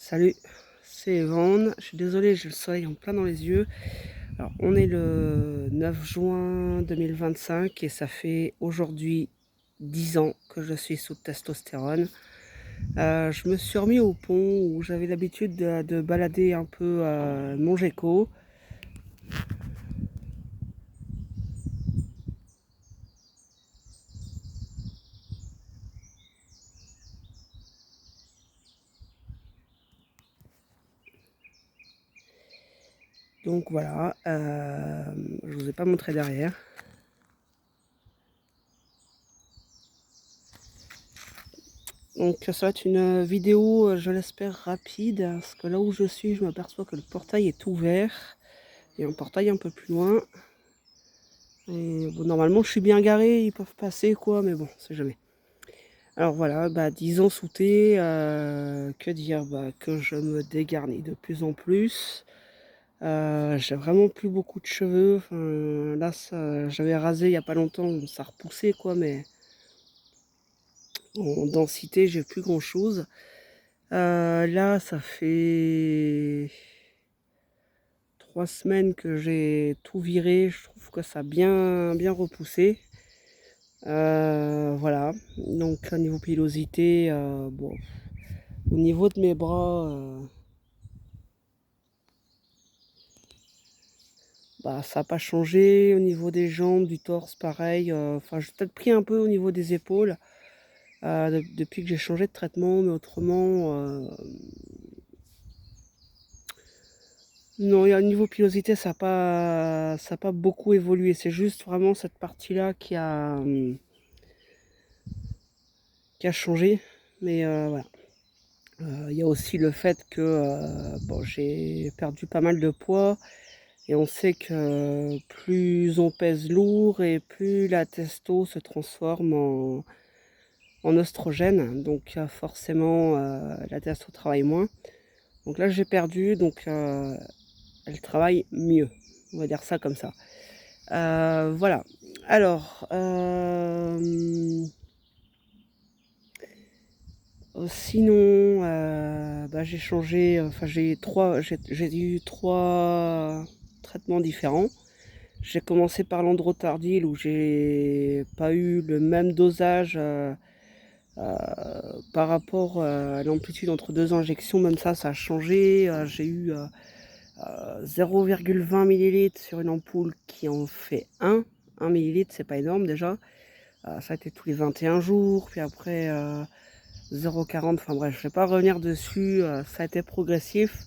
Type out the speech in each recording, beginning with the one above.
Salut, c'est Evan. Je suis désolée, j'ai le soleil en plein dans les yeux. Alors, on est le 9 juin 2025 et ça fait aujourd'hui 10 ans que je suis sous testostérone. Je me suis remis au pont où j'avais l'habitude de balader un peu mon gecko. Donc voilà, je vous ai pas montré derrière. Donc ça va être une vidéo, je l'espère, rapide, parce que là où je suis, je m'aperçois que le portail est ouvert. Il y a un portail un peu plus loin. Et bon, normalement, je suis bien garé, ils peuvent passer, quoi, mais bon, c'est jamais. Alors voilà, 10 ans sous thé, que dire, que je me dégarnis de plus en plus. J'ai vraiment plus beaucoup de cheveux. Enfin, là, j'avais rasé il y a pas longtemps, bon, ça repoussait, quoi, mais en densité, j'ai plus grand-chose. Là, ça fait 3 semaines que j'ai tout viré. Je trouve que ça a bien, bien repoussé. Voilà, donc au niveau pilosité, bon, au niveau de mes bras, ça n'a pas changé. Au niveau des jambes, du torse, pareil. Enfin, j'ai peut-être pris un peu au niveau des épaules depuis que j'ai changé de traitement, mais autrement, non, et au niveau pilosité, ça a pas beaucoup évolué. C'est juste vraiment cette partie-là qui a changé. Mais voilà. Il y a aussi le fait que bon, j'ai perdu pas mal de poids. Et on sait que plus on pèse lourd et plus la testo se transforme en oestrogène. Donc forcément, la testo travaille moins. Donc là, j'ai perdu, donc elle travaille mieux. On va dire ça comme ça. Voilà. Alors, sinon, j'ai changé, enfin j'ai eu 3 traitements différents. J'ai commencé par l'androtardil où j'ai pas eu le même dosage euh, par rapport à l'amplitude entre 2 injections. Même ça a changé. J'ai eu 0,20 millilitres sur une ampoule qui en fait 1 millilitre, c'est pas énorme déjà. Ça a été tous les 21 jours, puis après 0,40, enfin bref, je vais pas revenir dessus, ça a été progressif.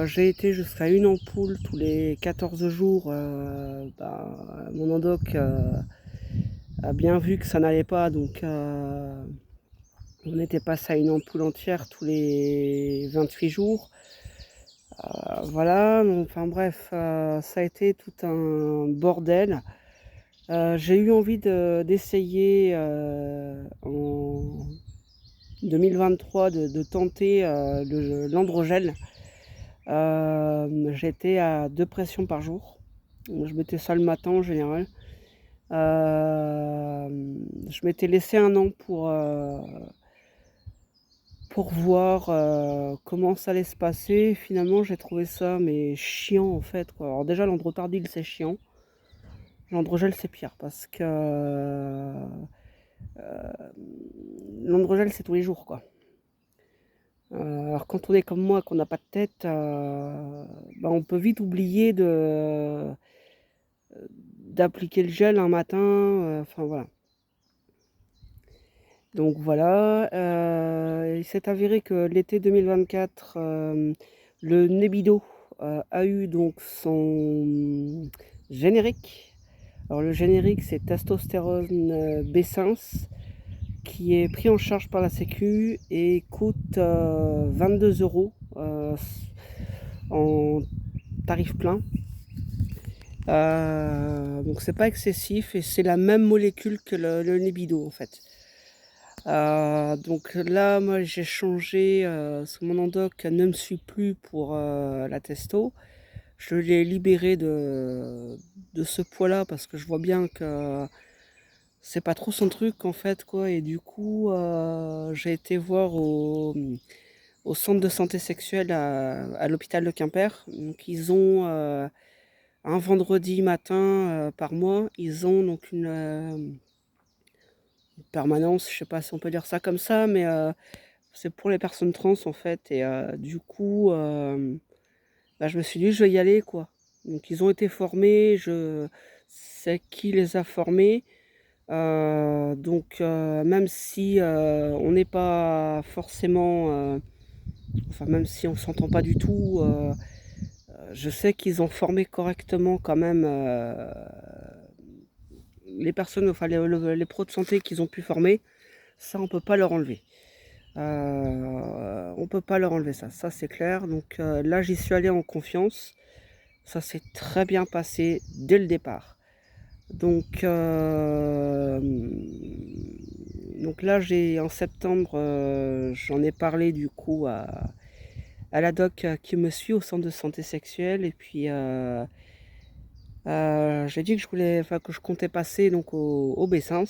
J'ai été jusqu'à une ampoule tous les 14 jours. Mon endoc a bien vu que ça n'allait pas, donc on était passé à une ampoule entière tous les 28 jours. Voilà, enfin bref, ça a été tout un bordel. J'ai eu envie d'essayer en 2023 de tenter l'androgel. J'étais à 2 pressions par jour. Je mettais ça le matin en général. Je m'étais laissé un an pour voir comment ça allait se passer. Finalement, j'ai trouvé ça mais chiant en fait, quoi. Alors déjà, l'androtardil, c'est chiant. L'androgel, c'est pire parce que l'androgel, c'est tous les jours, quoi. Alors quand on est comme moi, qu'on n'a pas de tête, on peut vite oublier d'appliquer le gel un matin. Enfin voilà. Donc voilà, il s'est avéré que l'été 2024, le Nebido a eu donc son générique. Alors le générique, c'est testostérone B5 qui est pris en charge par la Sécu et coûte 22 € en tarif plein. Donc c'est pas excessif et c'est la même molécule que le Nebido en fait. Donc là, moi j'ai changé, mon endoc ne me suit plus pour la testo. Je l'ai libéré de ce poids-là parce que je vois bien que c'est pas trop son truc en fait, quoi. Et du coup, j'ai été voir au au centre de santé sexuelle à l'hôpital de Quimper. Donc ils ont un vendredi matin par mois, ils ont donc une permanence, je sais pas si on peut dire ça comme ça, mais c'est pour les personnes trans en fait. Et du coup, bah, je me suis dit je vais y aller quoi. Donc ils ont été formés, je sais qui les a formés. Donc même si on n'est pas forcément, enfin même si on s'entend pas du tout, je sais qu'ils ont formé correctement quand même les personnes, enfin les pros de santé qu'ils ont pu former. Ça, on peut pas leur enlever. On peut pas leur enlever ça, ça c'est clair. Donc là, j'y suis allée en confiance. Ça s'est très bien passé dès le départ. Donc là, en septembre, j'en ai parlé du coup à la doc qui me suit au centre de santé sexuelle. Et puis j'ai dit que que je comptais passer donc au Bessins.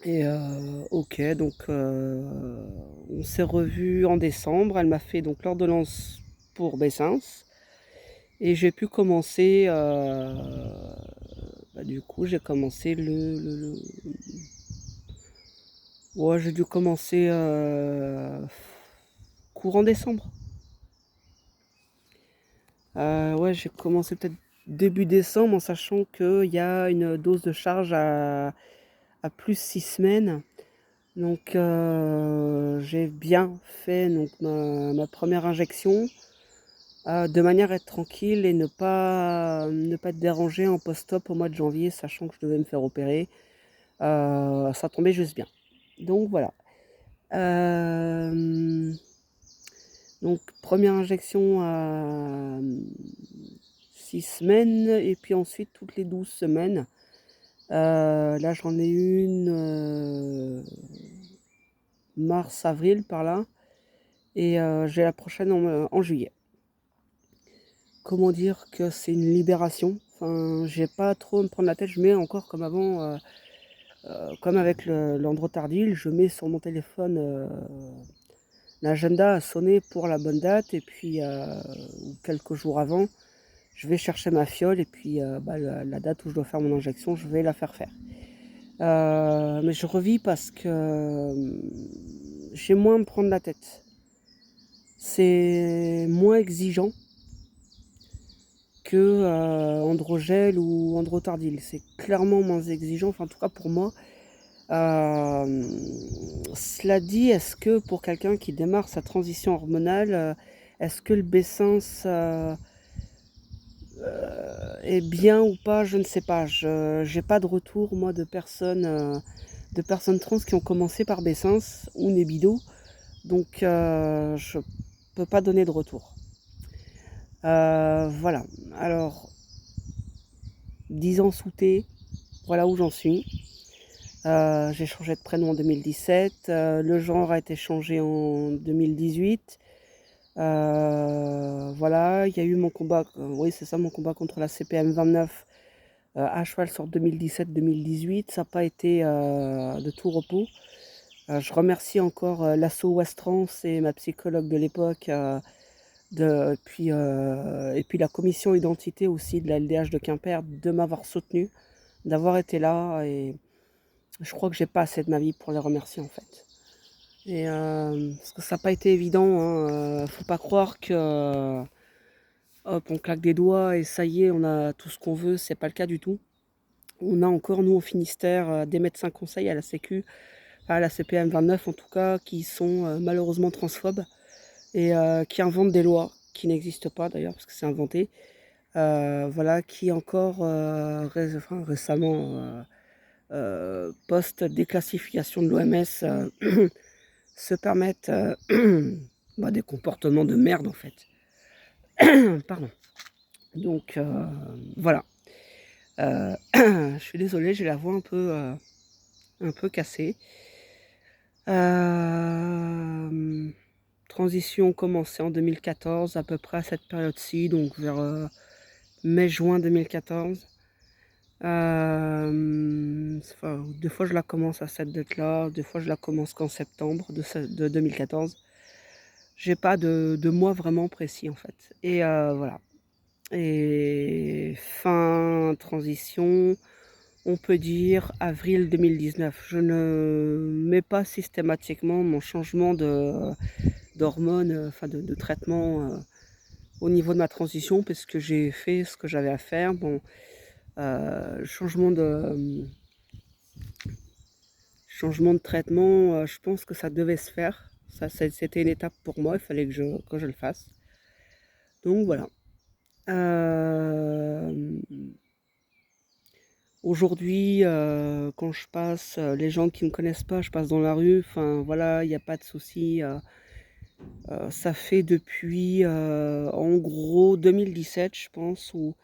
Et ok, donc on s'est revus en décembre. Elle m'a fait donc l'ordonnance pour Bessins. Et j'ai pu commencer, bah, du coup j'ai commencé ouais, j'ai dû commencer courant décembre. Ouais, j'ai commencé peut-être début décembre en sachant qu'il y a une dose de charge à plus 6 semaines. Donc j'ai bien fait donc, ma première injection de manière à être tranquille et ne pas être dérangée en post-op au mois de janvier, sachant que je devais me faire opérer. Ça tombait juste bien. Donc voilà. Donc première injection à 6 semaines et puis ensuite toutes les 12 semaines. Là j'en ai une mars-avril par là. Et j'ai la prochaine en juillet. Comment dire que c'est une libération. Enfin, j'ai pas trop à me prendre la tête. Je mets encore comme avant, comme avec l'Androtardil, je mets sur mon téléphone l'agenda à sonner pour la bonne date. Et puis, quelques jours avant, je vais chercher ma fiole. Et puis, bah, la date où je dois faire mon injection, je vais la faire faire. Mais je revis parce que j'ai moins à me prendre la tête. C'est moins exigeant que Androgel ou Androtardil. C'est clairement moins exigeant, enfin en tout cas pour moi. Cela dit, est-ce que pour quelqu'un qui démarre sa transition hormonale, est-ce que le Bessins est bien ou pas? Je ne sais pas. Je n'ai pas de retour moi de personnes trans qui ont commencé par Bessins ou Nebido, donc je peux pas donner de retour. Voilà. Alors 10 ans sous T, voilà où j'en suis. J'ai changé de prénom en 2017. Le genre a été changé en 2018. Voilà, il y a eu mon combat, oui c'est ça, mon combat contre la CPM 29 à cheval sur 2017-2018. Ça n'a pas été de tout repos. Je remercie encore l'asso Ouest-Trans et ma psychologue de l'époque, et puis la commission identité aussi de la LDH de Quimper de m'avoir soutenu, d'avoir été là. Et je crois que j'ai pas assez de ma vie pour les remercier en fait. Et parce que ça n'a pas été évident, hein, faut pas croire que hop, on claque des doigts et ça y est, on a tout ce qu'on veut, c'est pas le cas du tout. On a encore, nous, au Finistère, des médecins conseils à la Sécu, à la CPM 29 en tout cas, qui sont malheureusement transphobes et qui inventent des lois qui n'existent pas d'ailleurs, parce que c'est inventé. Voilà, qui encore récemment, post-déclassification de l'OMS, se permettent bah, des comportements de merde en fait. Pardon. Donc voilà. Je suis désolée, j'ai la voix un peu cassée. Transition commencée en 2014, à peu près à cette période-ci, donc vers mai-juin 2014. Enfin, des fois je la commence à cette date-là, des fois je la commence qu'en septembre de 2014. J'ai pas de mois vraiment précis, en fait et voilà et fin transition, on peut dire avril 2019. Je ne mets pas systématiquement mon changement d'hormones, enfin de traitement, au niveau de ma transition parce que j'ai fait ce que j'avais à faire. Bon, changement changement de traitement, je pense que ça devait se faire. C'était une étape pour moi, il fallait que je le fasse. Donc voilà. Hem, aujourd'hui, quand je passe, les gens qui me connaissent pas, je passe dans la rue, enfin voilà, il y a pas de souci, ça fait depuis, en gros 2017 je pense où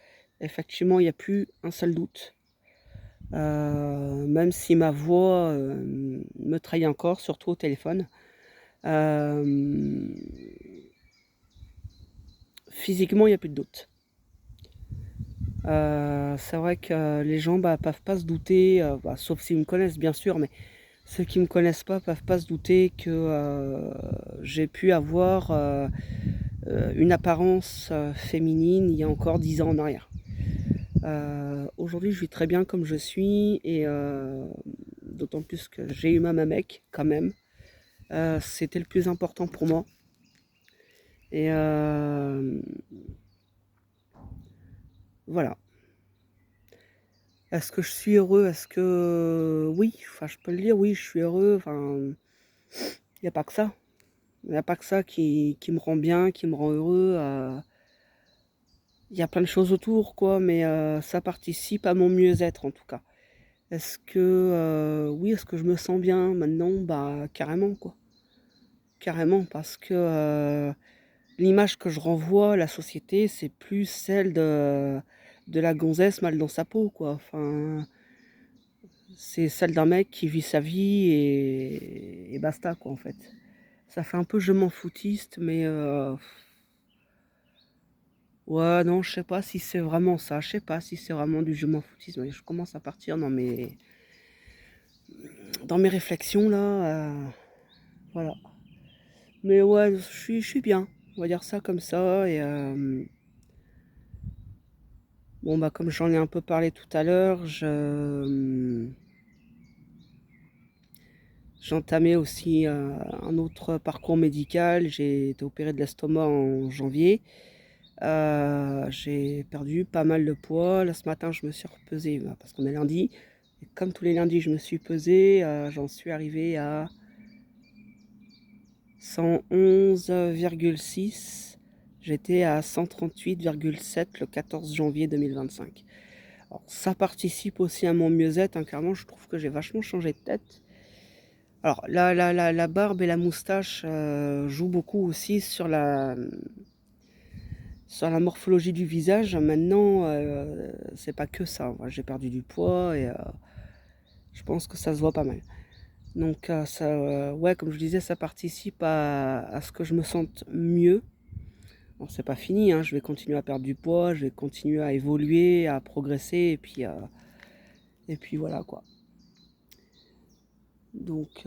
effectivement il y a plus un seul doute. Même si ma voix, me trahit encore, surtout au téléphone. Hem, physiquement, il y a plus de doute. C'est vrai que les gens, bah, peuvent pas se douter, bah, sauf s'ils me connaissent bien sûr, mais ceux qui me connaissent pas peuvent pas se douter que, j'ai pu avoir, une apparence, féminine il y a encore 10 ans en arrière. Aujourd'hui, je vis très bien comme je suis et d'autant plus que j'ai eu ma mec quand même. C'était le plus important pour moi et voilà. Est-ce que je suis heureux? Est-ce que oui, enfin, je peux le dire, oui, je suis heureux, enfin, il y a pas que ça. Il y a pas que ça qui me rend bien, qui me rend heureux, il y a plein de choses autour quoi, mais ça participe à mon mieux-être en tout cas. Est-ce que, oui, est-ce que je me sens bien maintenant? Bah, carrément quoi. Carrément parce que, l'image que je renvoie à la société, c'est plus celle de la gonzesse mal dans sa peau quoi. Enfin, c'est celle d'un mec qui vit sa vie et basta quoi, en fait. Ça fait un peu je m'en foutiste, mais ouais, non, je sais pas si c'est vraiment ça. Je sais pas si c'est vraiment du je m'en foutisme. Je commence à partir dans mes réflexions là, voilà. Mais ouais, je suis bien, on va dire ça comme ça et bon, bah, comme j'en ai un peu parlé tout à l'heure, j'ai entamé aussi, un autre parcours médical. J'ai été opéré de l'estomac en janvier. J'ai perdu pas mal de poids. Là, ce matin, je me suis repesée, bah, parce qu'on est lundi et comme tous les lundis, je me suis pesée, j'en suis arrivée à 111,6. J'étais à 138,7 le 14 janvier 2025. Alors ça participe aussi à mon mieux-être, hein, clairement, je trouve que j'ai vachement changé de tête. Alors la barbe et la moustache, jouent beaucoup aussi sur la morphologie du visage. Maintenant, c'est pas que ça. Moi, j'ai perdu du poids et je pense que ça se voit pas mal. Donc ça, ouais, comme je disais, ça participe à ce que je me sente mieux. Bon, c'est pas fini, hein, je vais continuer à perdre du poids, je vais continuer à évoluer, à progresser et puis voilà quoi. Donc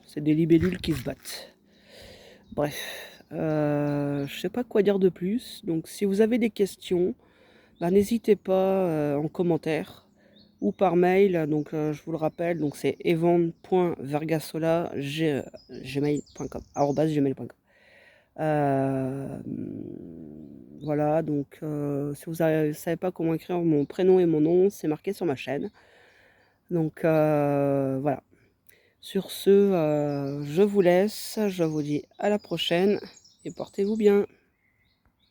c'est des libellules qui se battent. Bref, je sais pas quoi dire de plus. Donc si vous avez des questions, bah, n'hésitez pas, en commentaire ou par mail. Donc je vous le rappelle, donc c'est evan.vergasola@gmail.com @gmail.com. Hem, voilà donc si vous savez pas comment écrire mon prénom et mon nom, c'est marqué sur ma chaîne. Donc voilà. Sur ce, je vous laisse, je vous dis à la prochaine et portez-vous bien.